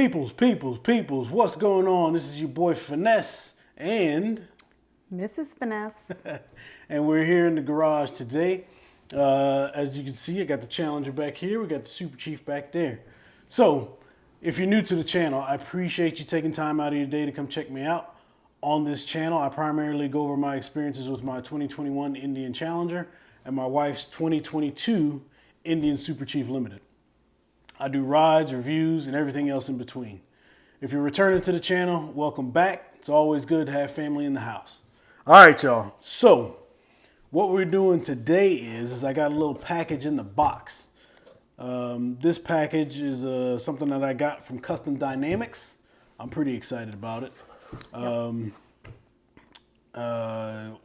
Peoples, what's going on? This is your boy Finesse and Mrs. Finesse. and we're here in the garage today. As you can see, I got the Challenger back here. We got the Super Chief back there. So, if you're new to the channel, I appreciate you taking time out of your day to come check me out. On this channel, I primarily go over my experiences with my 2021 Indian Challenger and my wife's 2022 Indian Super Chief Limited. I do rides, reviews, and everything else in between. If you're returning to the channel, welcome back. It's always good to have family in the house. All right, y'all. So, what we're doing today is I got a little package in the box. This package is something that I got from Custom Dynamics. I'm pretty excited about it.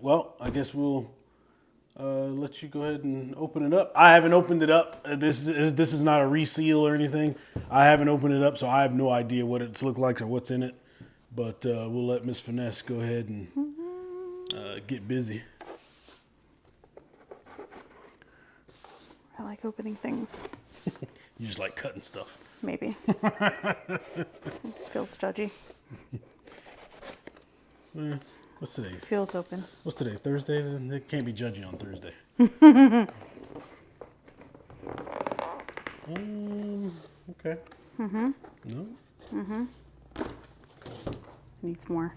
Well, I guess we'll let you go ahead and open it up. I haven't opened it up. This is not a reseal or anything. I haven't opened it up, so I have no idea what it's looked like or what's in it. But we'll let Miss Finesse go ahead and get busy. I like opening things. You just like cutting stuff. Maybe. Feels judgy. What's today? Feels open. What's today? Thursday? It can't be judgy on Thursday. Okay. No? Needs more.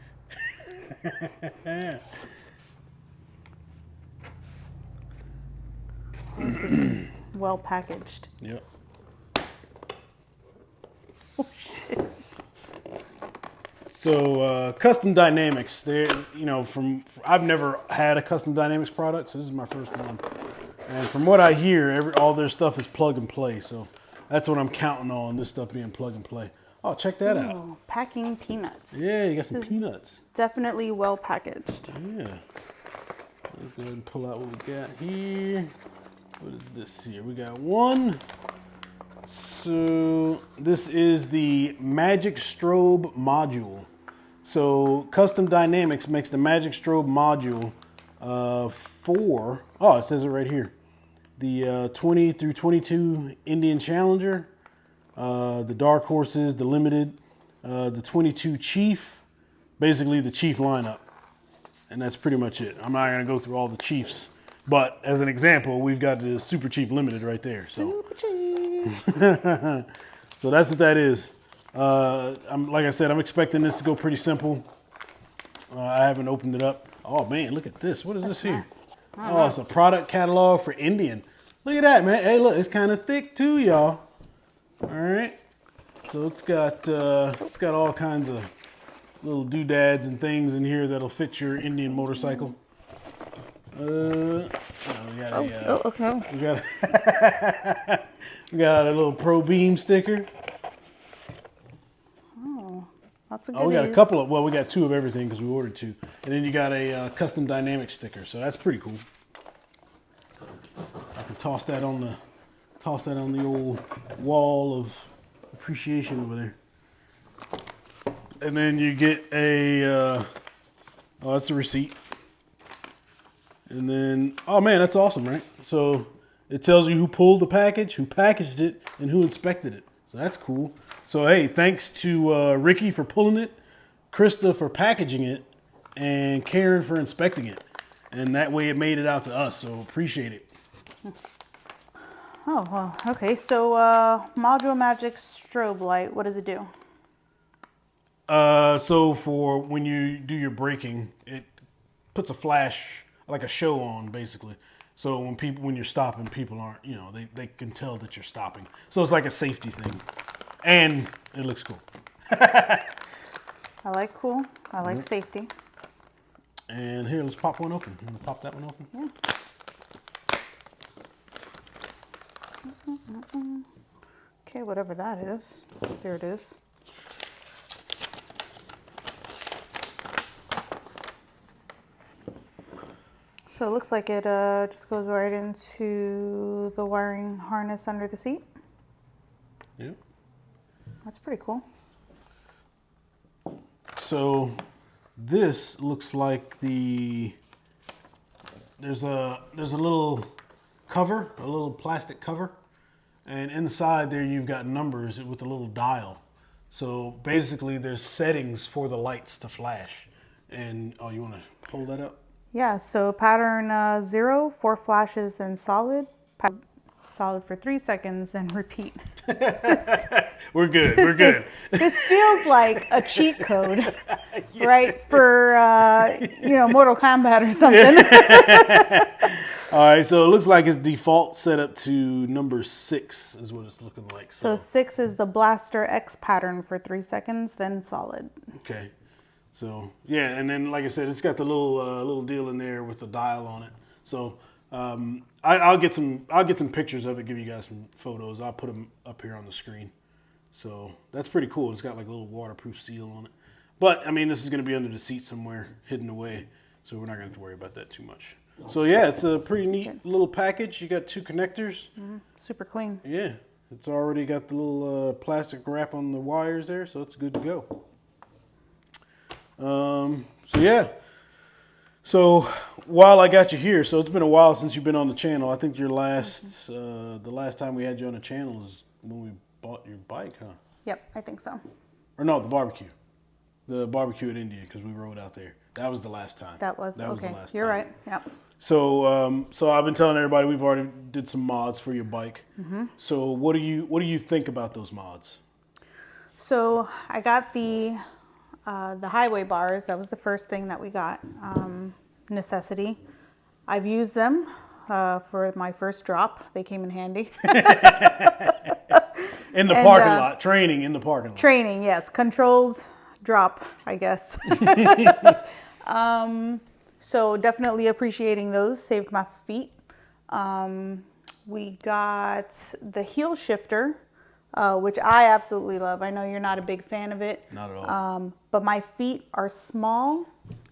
This is well packaged. Yep. Oh shit. So Custom Dynamics, I've never had a Custom Dynamics product, so this is my first one. And from what I hear, all their stuff is plug and play, so that's what I'm counting on, this stuff being plug and play. Oh, check that out. Ooh, packing peanuts. Yeah, you got some peanuts. Definitely well packaged. Yeah. Let's go ahead and pull out what we got here. What is this here? We got one. So this is the Magic Strobe module. So Custom Dynamics makes the Magic Strobe module for, it says it right here. The 20 through 22 Indian Challenger, the Dark Horses, the Limited, the 22 Chief, basically the Chief lineup. And that's pretty much it. I'm not going to go through all the Chiefs. But as an example, we've got the Super Chief Limited right there. So, Super Chief. So that's what that is. Like I said, I'm expecting this to go pretty simple. I haven't opened it up. Oh man, look at this. What is this here? Nice. Oh, it's a product catalog for Indian. Look at that, man. Hey, look, it's kind of thick too, y'all. All right. So it's got all kinds of little doodads and things in here that'll fit your Indian motorcycle. Okay. We got a little Pro Beam sticker. Oh, lots of goodies. Oh, we got a couple of, well, we got two of everything because we ordered two. And then you got a Custom Dynamic sticker, so that's pretty cool. I can toss that on the old wall of appreciation over there. And then you get a, that's a receipt. And then, oh man, that's awesome, right? So it tells you who pulled the package, who packaged it, and who inspected it. So that's cool. So hey, thanks to Ricky for pulling it, Krista for packaging it, and Karen for inspecting it. And that way it made it out to us, so appreciate it. Oh, well, okay. So Module Magic Strobe Light, what does it do? So for when you do your braking, it puts a flash, like a show on, basically. So when you're stopping, people aren't, they can tell that you're stopping. So it's like a safety thing. And it looks cool. I like cool. I like safety. And here, let's pop one open. You want to pop that one open? Yeah. Okay, whatever that is. There it is. So it looks like it just goes right into the wiring harness under the seat. Yep. That's pretty cool. So this looks like there's a little cover, a little plastic cover, and inside there you've got numbers with a little dial. So basically, there's settings for the lights to flash. And oh, you want to hold that up? Yeah, so pattern 0, 4 flashes, then solid. Solid for 3 seconds, then repeat. We're good. We're good. This feels like a cheat code, right? For, Mortal Kombat or something. All right, so it looks like it's default set up to number 6 is what it's looking like. So 6 is the Blaster X pattern for 3 seconds, then solid. Okay. So yeah, and then like I said, it's got the little deal in there with the dial on it. So I'll get some pictures of it, give you guys some photos. I'll put them up here on the screen. So that's pretty cool. It's got like a little waterproof seal on it. But I mean, this is going to be under the seat somewhere, hidden away. So we're not going to have to worry about that too much. So yeah, it's a pretty neat little package. You got 2 connectors. Mm-hmm. Super clean. Yeah, it's already got the little plastic wrap on the wires there, so it's good to go. So yeah. So while I got you here, so it's been a while since you've been on the channel. I think your last, the last time we had you on the channel is when we bought your bike, huh? Yep, I think so. Or no, the barbecue at India, because we rode out there. That was the last time. That was the okay. last You're time. right. Yep. So, so I've been telling everybody we've already did some mods for your bike. Mm-hmm. So what do you think about those mods? So I got the highway bars. That was the first thing that we got. Necessity. I've used them for my first drop. They came in handy. In the parking lot, training in the parking lot. Training, yes. Controls, drop, I guess. So definitely appreciating those. Saved my feet. We got the heel shifter, which I absolutely love. I know you're not a big fan of it. Not at all. But my feet are small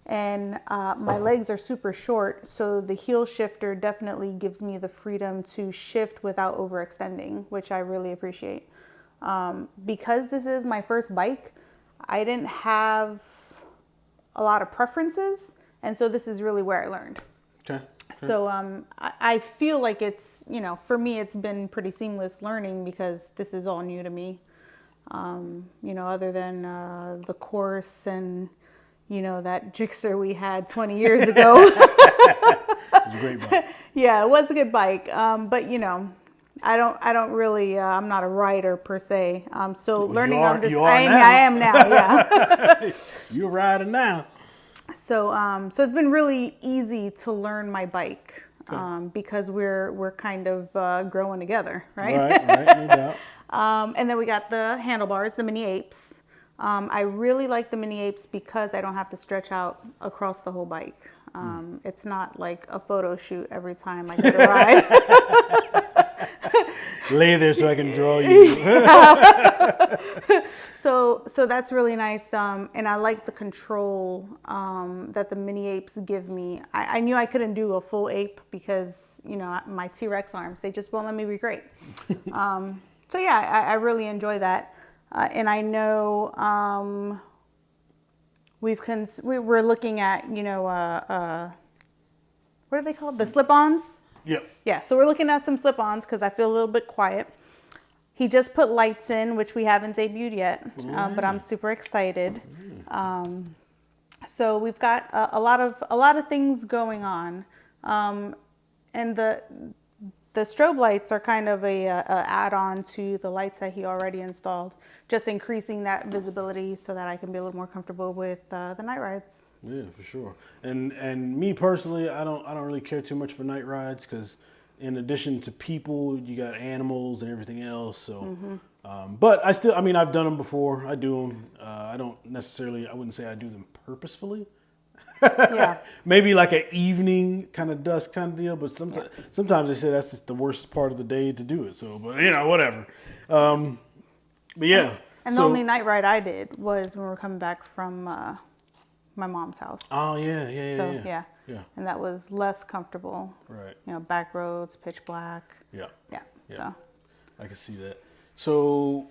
and my legs are super short. So the heel shifter definitely gives me the freedom to shift without overextending, which I really appreciate. Because this is my first bike, I didn't have a lot of preferences. And so this is really where I learned. Okay. So I feel like it's, for me, it's been pretty seamless learning because this is all new to me. Other than the course and, that Gixxer we had 20 years ago. It was a great bike. Yeah, it was a good bike. But, I don't really, I'm not a rider per se. So Well, learning you are, on this, you are I now. am now, yeah. You're riding now. So it's been really easy to learn my bike because we're kind of growing together, right? Right, no doubt. And then we got the handlebars, the mini apes. I really like the mini apes because I don't have to stretch out across the whole bike. It's not like a photo shoot every time I go to ride. Lay there so I can draw you. So that's really nice, and I like the control that the mini apes give me. I knew I couldn't do a full ape because my T-Rex arms, they just won't let me be great. So yeah, I really enjoy that, and I know we're looking at what are they called, the slip-ons? Yep. Yeah, so we're looking at some slip-ons because I feel a little bit quiet. He just put lights in, which we haven't debuted yet, but I'm super excited. So we've got a lot of things going on, and the strobe lights are kind of a add-on to the lights that he already installed, just increasing that visibility so that I can be a little more comfortable with the night rides. Yeah, for sure. And me personally, I don't really care too much for night rides because in addition to people, you got animals and everything else. So, but I've done them before. I do them. I wouldn't say I do them purposefully. Yeah. Maybe like an evening kind of dusk kind of deal. But sometimes they say that's just the worst part of the day to do it. So, but whatever. But yeah. And the only night ride I did was when we were coming back from my mom's house. Oh yeah. So yeah. And that was less comfortable. Right. Back roads, pitch black. Yeah. Yeah. So I can see that. So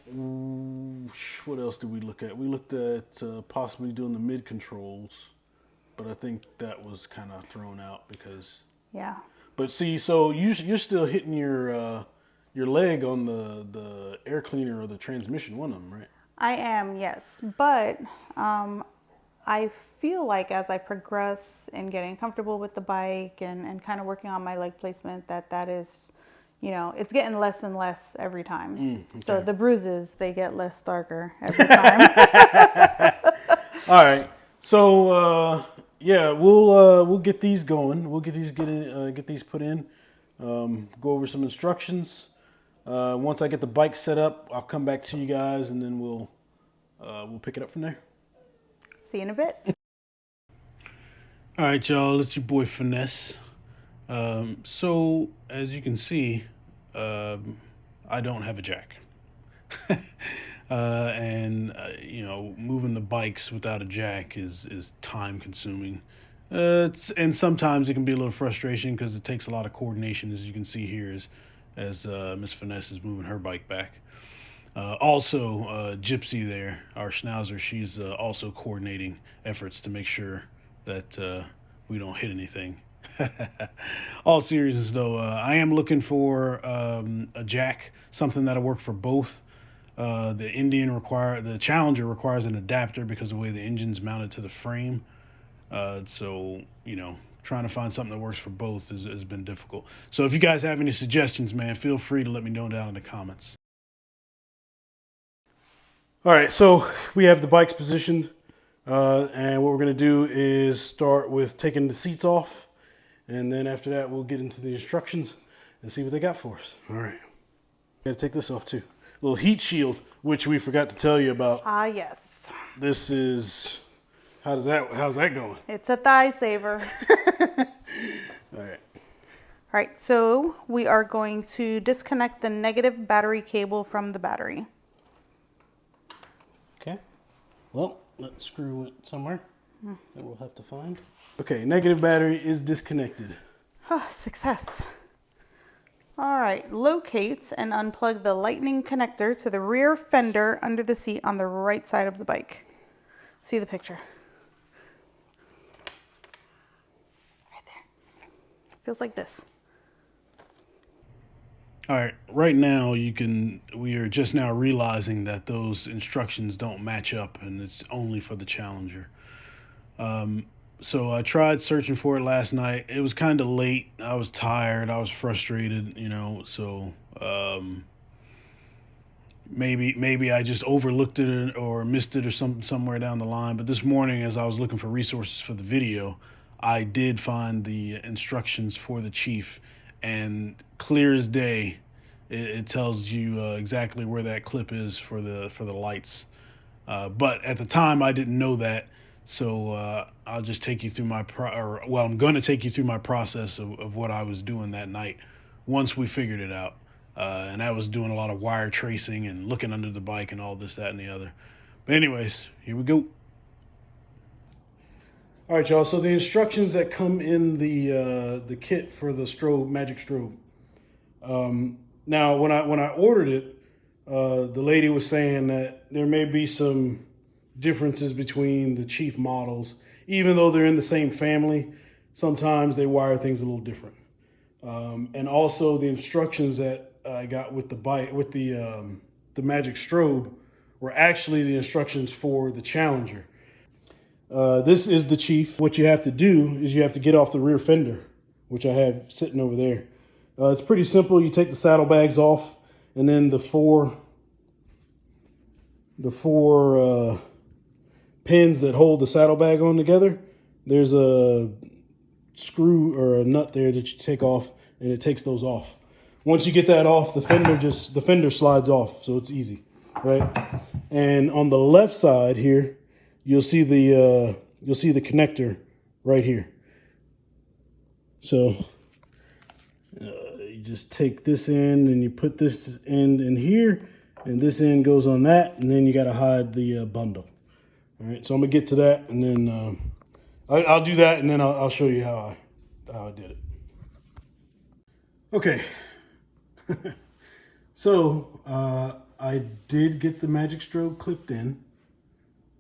what else did we look at? We looked at possibly doing the mid controls, but I think that was kind of thrown out because. Yeah. But see, so you're still hitting your leg on the air cleaner or the transmission, one of them, right? I am, yes. But I feel like as I progress in getting comfortable with the bike and kind of working on my leg placement, that is, you know, it's getting less and less every time. Okay. So the bruises, they get less darker every time. All right. So yeah, we'll get these going. We'll get these put in. Go over some instructions. Once I get the bike set up, I'll come back to you guys, and then we'll pick it up from there. See you in a bit. All right, y'all. It's your boy Finesse. So as you can see, I don't have a jack. And you know, moving the bikes without a jack is time consuming. And sometimes it can be a little frustration because it takes a lot of coordination, as you can see here, as Miss Finesse is moving her bike back. Also, Gypsy there, our schnauzer, she's also coordinating efforts to make sure that we don't hit anything. All seriousness though, I am looking for a jack, something that'll work for both. The Challenger requires an adapter because of the way the engine's mounted to the frame. So, you know, trying to find something that works for both has been difficult. So if you guys have any suggestions, man, feel free to let me know down in the comments. All right, so we have the bikes positioned, and what we're going to do is start with taking the seats off, and then after that we'll get into the instructions and see what they got for us. All right, got to take this off too. A little heat shield, which we forgot to tell you about. Ah, yes. This is, how's that going? It's a thigh saver. All right. All right, so we are going to disconnect the negative battery cable from the battery. Okay. Well, let's screw it somewhere that we'll have to find. Okay, negative battery is disconnected. Oh, success. All right, locate and unplug the lightning connector to the rear fender under the seat on the right side of the bike. See the picture. Right there. Feels like this. All right, right now we are just now realizing that those instructions don't match up and it's only for the Challenger. So I tried searching for it last night. It was kind of late. I was tired. I was frustrated, you know, so maybe I just overlooked it or missed it or somewhere down the line. But this morning, as I was looking for resources for the video, I did find the instructions for the Chief, and clear as day, it tells you exactly where that clip is for the lights. But at the time, I didn't know that, so I'll just take you through I'm going to take you through my process of what I was doing that night once we figured it out. And I was doing a lot of wire tracing and looking under the bike and all this, that, and the other. But anyways, here we go. All right, y'all. So the instructions that come in the kit for the strobe, magic strobe. Now, when I ordered it, the lady was saying that there may be some differences between the Chief models, even though they're in the same family. Sometimes they wire things a little different. And also the instructions that I got with the bike, with the magic strobe, were actually the instructions for the Challenger. This is the Chief. What you have to do is you have to get off the rear fender, which I have sitting over there. It's pretty simple. You take the saddlebags off, and then the four pins that hold the saddlebag on together, there's a screw or a nut there that you take off, and it takes those off. Once you get that off, the fender slides off, so it's easy, right? And on the left side here, you'll see the connector right here. So you just take this end and you put this end in here, and this end goes on that, and then you got to hide the bundle. All right, so I'm gonna get to that, and then I'll do that, and then I'll show you how I did it. Okay, so I did get the magic strobe clipped in.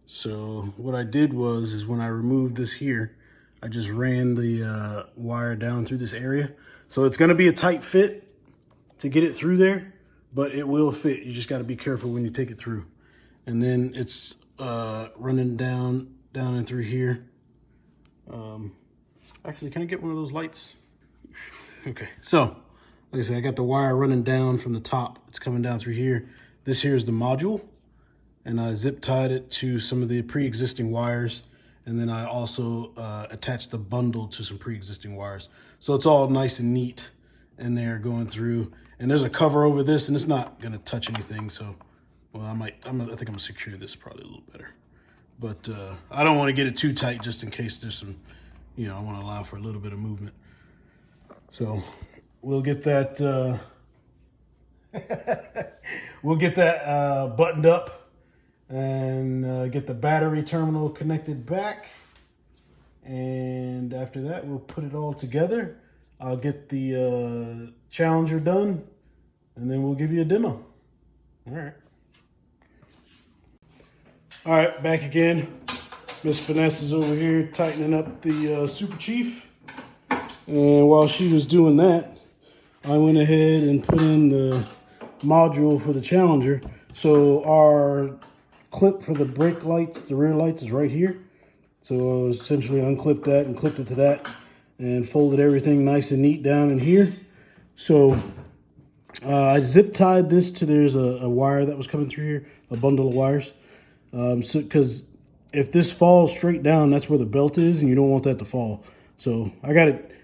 So what I did is when I removed this here, I just ran the wire down through this area. So it's gonna be a tight fit to get it through there, but it will fit. You just gotta be careful when you take it through. and then it's running down and through here. Actually, can I get one of those lights? Okay, so like I said, I got the wire running down from the top. It's coming down through here. This here is the module, and I zip tied it to some of the pre-existing wires, and then I also attached the bundle to some pre-existing wires. So it's all nice and neat in there going through. And there's a cover over this, and it's not gonna touch anything. So, well, I think I'm gonna secure this probably a little better. But I don't want to get it too tight just in case there's some, I want to allow for a little bit of movement. So we'll get that buttoned up and get the battery terminal connected back. And after that, we'll put it all together. I'll get the Challenger done, and then we'll give you a demo. All right. All right, back again. Miss Finesse is over here tightening up the Super Chief. And while she was doing that, I went ahead and put in the module for the Challenger. So our clip for the brake lights, the rear lights, is right here. So I essentially unclipped that and clipped it to that and folded everything nice and neat down in here. So I zip tied this to, there's a wire that was coming through here, a bundle of wires. So because if this falls straight down, that's where the belt is, and you don't want that to fall. So I got it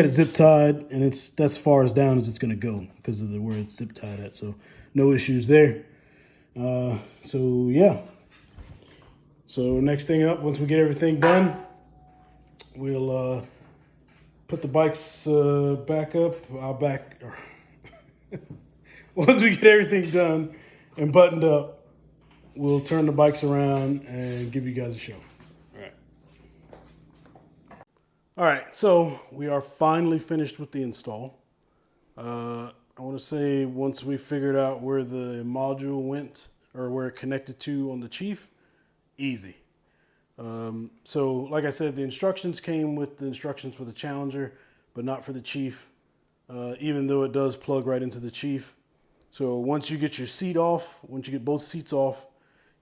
zip tied, and that's far as down as it's gonna go because of where it's zip tied at. So no issues there. So yeah. So next thing up, once we get everything done, we'll put the bikes back up. Once we get everything done and buttoned up, we'll turn the bikes around and give you guys a show. All right. All right, so we are finally finished with the install. I want to say once we figured out where the module went, or where it connected to on the Chief, easy. So like I said, the instructions came with the instructions for the Challenger, but not for the Chief, even though it does plug right into the Chief. So once you get your seat off, once you get both seats off,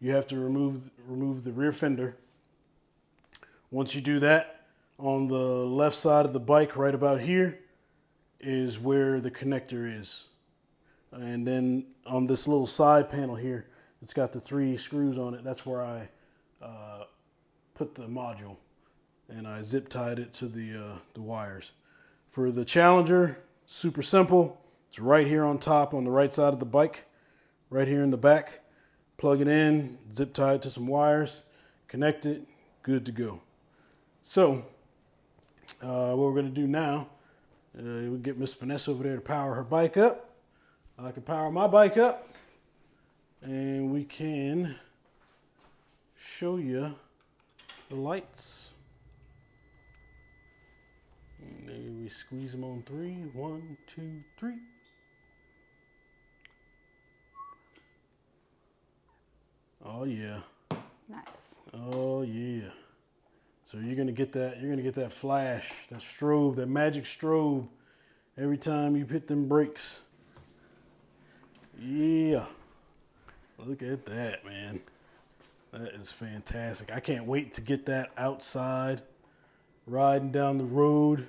you have to remove the rear fender. Once you do that, on the left side of the bike, right about here, is where the connector is. And then on this little side panel here, it's got the 3 screws on it. That's where I put the module, and I zip tied it to the wires. For the Challenger, super simple. It's right here on top on the right side of the bike, right here in the back. Plug it in, zip tie it to some wires, connect it, good to go. So what we're gonna do now, we'll get Miss Finesse over there to power her bike up. I can power my bike up, and we can show you the lights. And then we squeeze them on 3. 1, 2, 3. Oh yeah. Nice. Oh yeah. So you're gonna get that flash, that strobe, that magic strobe every time you hit them brakes. Yeah. Look at that, man. That is fantastic. I can't wait to get that outside, riding down the road.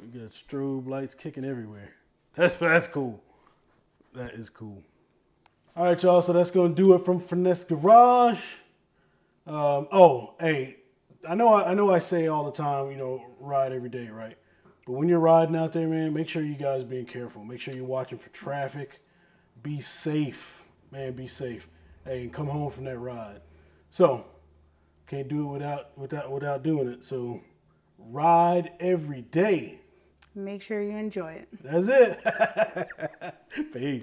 We got strobe lights kicking everywhere. That's cool. That is cool. All right, y'all. So that's gonna do it from Finesse Garage. Oh, hey, I know I say all the time, ride every day, right? But when you're riding out there, man, make sure you guys being careful. Make sure you're watching for traffic. Be safe, man. Be safe. Hey, and come home from that ride. So can't do it without doing it. So ride every day. Make sure you enjoy it. That's it. Peace.